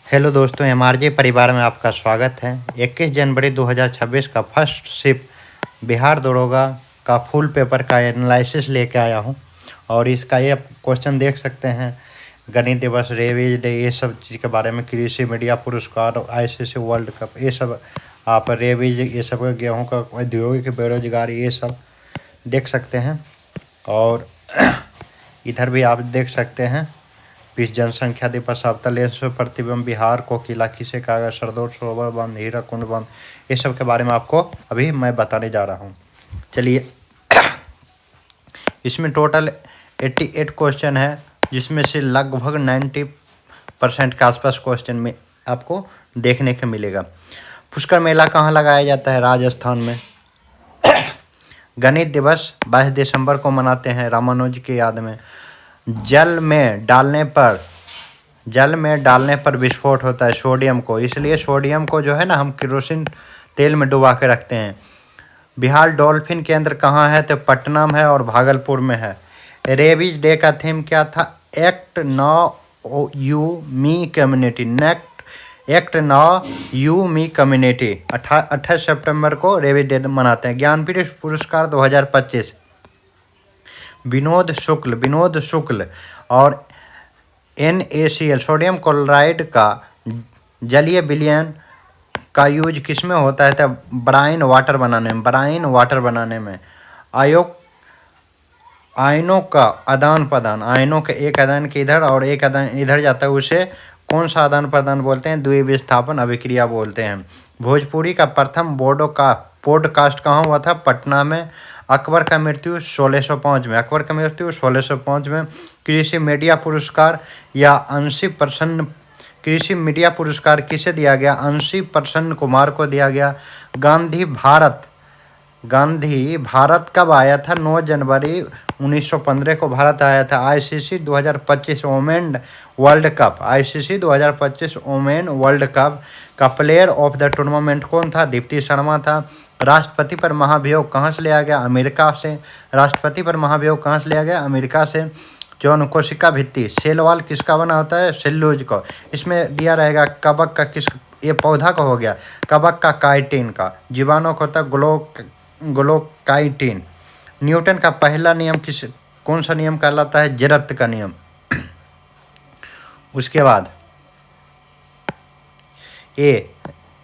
Hello दोस्तों, एमआरजे परिवार में आपका स्वागत है। 21 जनवरी 2026 का फर्स्ट शिफ्ट बिहार दरोगा का फुल पेपर का एनालिसिस लेके आया हूँ। और इसका ये क्वेश्चन देख सकते हैं, गणित दिवस, रेवीज डे, ये सब चीज़ के बारे में, कृषि मीडिया पुरस्कार, आईसीसी वर्ल्ड कप, ये सब आप रेवीज, ये सब गेहूँ का, औद्योगिक बेरोजगारी, ये सब देख सकते हैं। और इधर भी आप देख सकते हैं, विश्व जनसंख्या दिवस, अवतलेश प्रतिबिंब, बिहार को किला किसे कहा गया, सरदौल सरोवर बांध, हीराकुंड बांध, ये सब के बारे में आपको अभी मैं बताने जा रहा हूँ। चलिए, इसमें टोटल 88 क्वेश्चन है, जिसमें से लगभग 90% के आसपास क्वेश्चन में आपको देखने को मिलेगा। पुष्कर मेला कहाँ लगाया जाता है? राजस्थान में। गणित दिवस 22 दिसंबर को मनाते हैं, रामानुज की याद में। जल में डालने पर विस्फोट होता है सोडियम को, इसलिए सोडियम को जो है ना, हम केरोसिन तेल में डुबा के रखते हैं। बिहार डॉल्फिन केंद्र कहाँ है? तो पटना में है और भागलपुर में है। रेबीज डे का थीम क्या था? Act now you me community. Act now you me community. 28 सितंबर को रेबीज डे मनाते हैं। ज्ञानपीठ पुरस्कार 2025 विनोद शुक्ल और NaCl सोडियम क्लोराइड का जलीय विलयन का यूज किस में होता है? तो ब्राइन वाटर बनाने में। आयनों का आदान प्रदान, आयनों के एक आदान के इधर और एक आदान इधर जाता है, उसे कौन सा आदान प्रदान बोलते हैं? द्विविस्थापन अभिक्रिया बोलते हैं। भोजपुरी का प्रथम बोर्डो का पॉडकास्ट कहाँ हुआ था? पटना में। अकबर का मृत्यु 1605 में। कृषि मीडिया पुरस्कार या कृषि मीडिया पुरस्कार किसे दिया गया? अंशी प्रसन्न कुमार को दिया गया। गांधी भारत कब आया था? 9 जनवरी 1915 को भारत आया था। आईसीसी 2025 वोमेन वर्ल्ड कप का प्लेयर ऑफ द टूर्नामेंट कौन था? दीप्ति शर्मा था। राष्ट्रपति पर महाभियोग कहाँ से लिया गया? अमेरिका से। जौन कोशिका भित्ति सेल वॉल किसका बना होता है? सेल्यूलोज को। इसमें दिया रहेगा कवक का, ये पौधा का हो गया, कवक का काइटिन का। जीवाणु का होता है ग्लोकाइटिन। न्यूटन का पहला नियम कौन सा नियम कहलाता है? जड़त्व का नियम। उसके बाद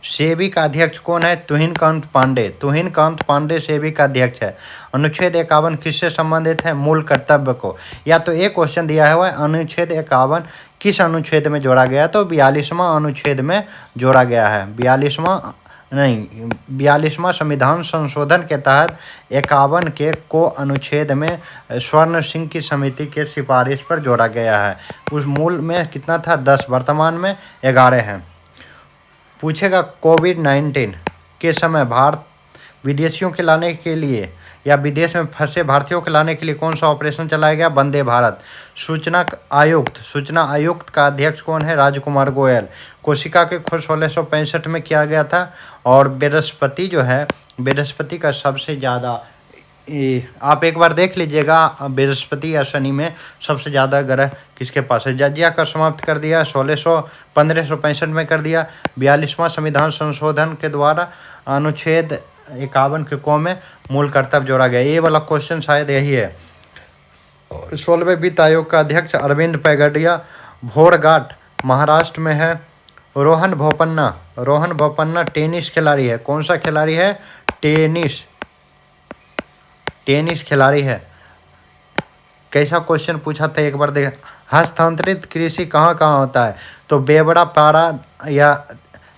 सेबी का अध्यक्ष कौन है? तुहिनकांत पांडे सेबी का अध्यक्ष है। अनुच्छेद 51 किससे संबंधित है? मूल कर्तव्य को। या तो एक क्वेश्चन दिया है, वह अनुच्छेद 51 किस अनुच्छेद में जोड़ा गया? तो 42वां अनुच्छेद में जोड़ा गया है। 42वां संविधान संशोधन के तहत 51 के को अनुच्छेद में स्वर्ण सिंह की समिति के सिफारिश पर जोड़ा गया है। उस मूल में कितना था? 10, वर्तमान में 11 है। पूछेगा कोविड-19 के समय विदेशियों के लाने के लिए या विदेश में फंसे भारतीयों के लाने के लिए कौन सा ऑपरेशन चलाया गया? वंदे भारत। सूचना आयुक्त का अध्यक्ष कौन है? राजकुमार गोयल। कोशिका की खोज 1665 में किया गया था। और बृहस्पति का सबसे ज़्यादा, आप एक बार देख लीजिएगा, बृहस्पति या शनि में सबसे ज़्यादा ग्रह किसके पास है? जजिया का समाप्त कर दिया 1565 में कर दिया। 42वां संविधान संशोधन के द्वारा अनुच्छेद 51 के को में मूल कर्तव्य जोड़ा गया। ये वाला क्वेश्चन शायद यही है। 16वें वित्त आयोग का अध्यक्ष अरविंद पैगडिया। भोरघाट महाराष्ट्र में है। रोहन बोपन्ना टेनिस खिलाड़ी है। कौन सा खिलाड़ी है? टेनिस खिलाड़ी है। कैसा क्वेश्चन पूछा था एक बार देख। हस्तांतरित कृषि कहाँ होता है? तो बेवड़ा पारा या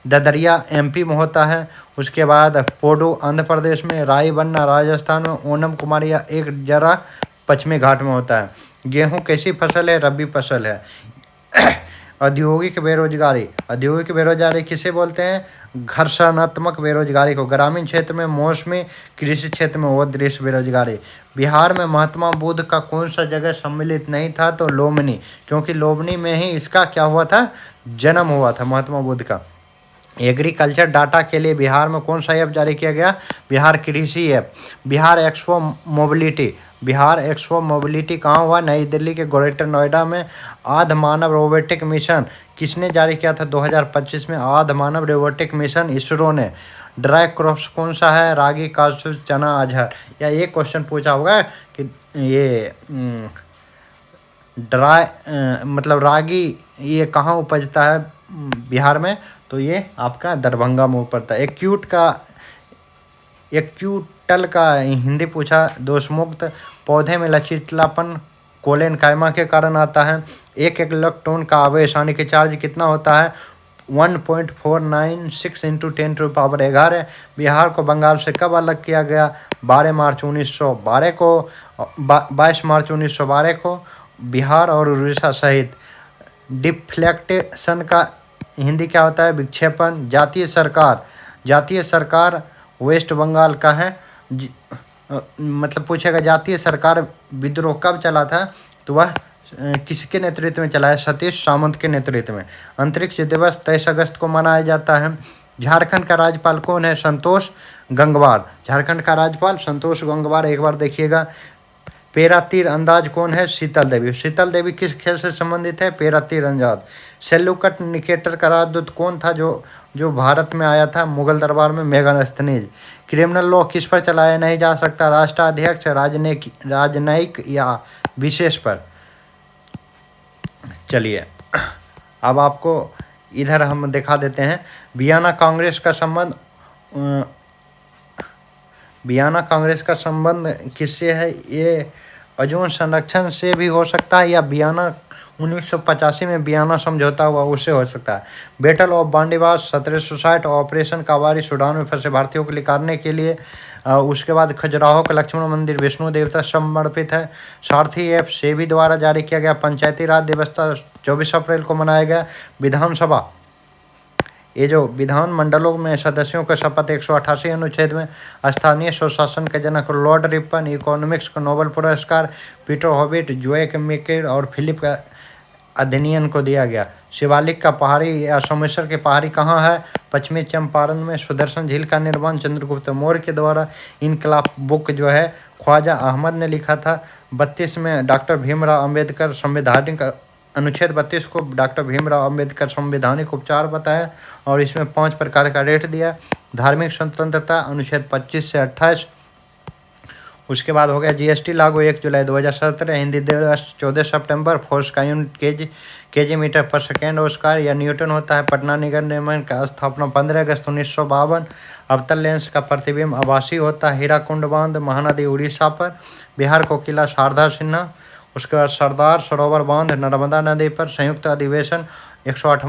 ददरिया MP में होता है। उसके बाद पोडो आंध्र प्रदेश में, रायबन्ना राजस्थान में, ओनम कुमारी या एक जरा पश्चिमी घाट में होता है। गेहूँ कैसी फसल है? रबी फसल है। औद्योगिक बेरोजगारी किसे बोलते हैं? घर्षणात्मक बेरोजगारी को। ग्रामीण क्षेत्र में मौसमी, कृषि क्षेत्र में अदृश्य बेरोजगारी। बिहार में महात्मा बुद्ध का कौन सा जगह सम्मिलित नहीं था? तो लोमनी, क्योंकि लोमनी में ही इसका क्या हुआ था? जन्म हुआ था महात्मा बुद्ध का। एग्रीकल्चर डाटा के लिए बिहार में कौन सा ऐप जारी किया गया? बिहार कृषि app. Bihar expo mobility Bihar expo mobility कहाँ हुआ? नई दिल्ली के ग्रेटर नोएडा में। आध मानव रोबोटिक मिशन किसने जारी किया था 2025 में? आध मानव रोबोटिक मिशन इसरो ने। ड्राई क्रॉप्स कौन सा है? रागी, काजू, चना, अरहर। या एक क्वेश्चन पूछा होगा कि ये मतलब रागी ये कहाँ उपजता है बिहार में? तो ये आपका दरभंगा में उपजता है। एक्यूटल का हिंदी पूछा। दोषमुक्त पौधे में लचीलापन कोलेनकाइमा के कारण आता है। एक इलेक्ट्रॉन का आवेश यानी कि चार्ज कितना होता है? 1.496 इंटू 10⁻11। बिहार को बंगाल से कब अलग किया गया? 12 मार्च 1912 को 22 मार्च 1912 को। बिहार और उड़ीसा सहित। डिफ्लेक्शन का हिंदी क्या होता है? विक्षेपण। जातीय सरकार वेस्ट बंगाल का है। मतलब पूछेगा जातीय सरकार विद्रोह कब चला था? तो वह किसके नेतृत्व में चला है? सतीश सामंत के नेतृत्व में। अंतरिक्ष दिवस 23 अगस्त को मनाया जाता है। झारखंड का राज्यपाल कौन है? संतोष गंगवार। झारखंड का राज्यपाल संतोष गंगवार। एक बार देखिएगा। पेरा तीर अंदाज कौन है? शीतल देवी। शीतल देवी किस खेल से संबंधित है? पेरा तीर अंदाज। सेल्यूकट निकेटर का राजदूत कौन था जो भारत में आया था मुगल दरबार में? मेगास्थनीज। क्रिमिनल लॉ किस पर चलाया नहीं जा सकता? राष्ट्राध्यक्ष, राजनयिक या विशेष पर। चलिए अब आपको इधर हम दिखा देते हैं। वियना कांग्रेस का संबंध किससे है? ये ओजोन संरक्षण से भी हो सकता है या वियना 1985 में वियना समझौता हुआ उससे हो सकता है। Battle of Wandiwash 1760। Operation Kaveri Sudan में फंसे भारतीयों को निकालने के लिए। उसके बाद खजुराहो का लक्ष्मण मंदिर विष्णु देवता समर्पित है। सारथी ऐप सेबी द्वारा जारी किया गया। पंचायती राज दिवस 24 अप्रैल को मनाया गया। विधानसभा ये जो विधान मंडलों में सदस्यों का शपथ 188 अनुच्छेद में। स्थानीय स्वशासन के जनक लॉर्ड रिपन। इकोनॉमिक्स को नोबेल पुरस्कार पीटर हॉबिट, जोएक मेकेर और फिलिप अधिनियन को दिया गया। शिवालिक का पहाड़ी या सोमेश्वर के पहाड़ी कहाँ है? पश्चिमी चंपारण में। सुदर्शन झील का निर्माण चंद्रगुप्त मौर्य के द्वारा। इनकलाब बुक जो है ख्वाजा अहमद ने लिखा था। 32 में डॉक्टर भीमराव अंबेडकर संवैधानिक अनुच्छेद 32 को डॉक्टर भीमराव अंबेडकर संवैधानिक उपचार बताया और इसमें 5 प्रकार का रेट दिया। धार्मिक स्वतंत्रता अनुच्छेद 25 से 28। उसके बाद हो गया जीएसटी लागू 1 जुलाई 2017। हिंदी दिवस 14 सितंबर। फोर्स का यूनिट केजी मीटर पर सेकेंड ऑस्कार या न्यूटन होता है। पटना निगम निगम का स्थापना 15 अगस्त 1952। अवतल लेंस का प्रतिबिंब आभासी होता है। हीराकुंड बांध महानदी उड़ीसा पर। बिहार को किला शारदा सिन्हा। उसके बाद सरदार सरोवर बांध नर्मदा नदी पर। संयुक्त अधिवेशन 108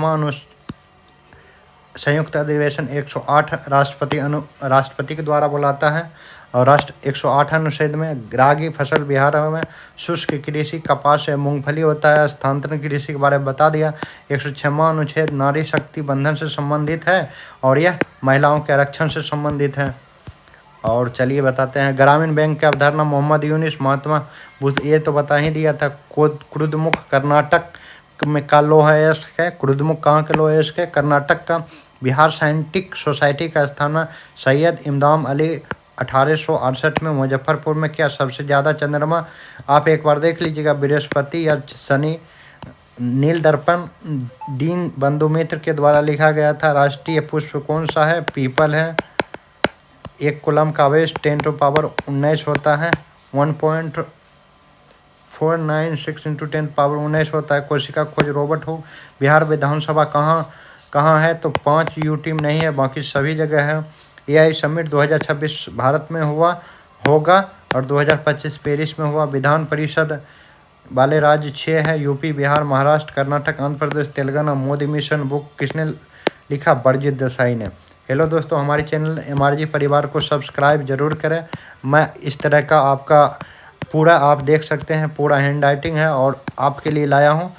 राष्ट्रपति के द्वारा बुलाता है। और 108 अनुच्छेद में रागी फसल बिहार में शुष्क कृषि कपास से मूंगफली होता है। स्थानांतरण कृषि के बारे में बता दिया। 106वां अनुच्छेद नारी शक्ति बंधन से संबंधित है और यह महिलाओं के आरक्षण से संबंधित है। और चलिए बताते हैं ग्रामीण बैंक की अवधारणा मोहम्मद यूनुस महात्मा बुद्ध। ये तो बता ही दिया था। कुरुदमुख कर्नाटक में का लोह अयस्क है। कुरुदमुख कहाँ का लोह अयस्क है? कर्नाटक का। बिहार साइंटिफिक सोसाइटी का स्थापना सैयद इमदाम अली 1868 में। मुजफ्फरपुर में क्या सबसे ज़्यादा चंद्रमा? आप एक बार देख लीजिएगा। बृहस्पति या शनि। नील दर्पण दीन बंधु मित्र के द्वारा लिखा गया था। राष्ट्रीय पुष्प कौन सा है? पीपल है। 1 कूलम का आवेश 10⁻19 होता है। 1.496 इंटू 10⁻19 होता है। कोशिका खोज रोबोट हो। बिहार विधानसभा कहाँ है? तो 5 यूटी में नहीं है, बाकी सभी जगह है। AI समिट 2026 भारत में होगा और 2025 पेरिस में हुआ। विधान परिषद वाले राज्य 6 है। UP, Bihar, Maharashtra, Karnataka, Andhra Pradesh, Telangana. Modi mission book किसने लिखा? बलजीत देसाई ने। हेलो दोस्तों, हमारे चैनल MRG परिवार को सब्सक्राइब जरूर करें। मैं इस तरह का आपका पूरा आप देख सकते हैं, पूरा हैंड राइटिंग है और आपके लिए लाया हूँ।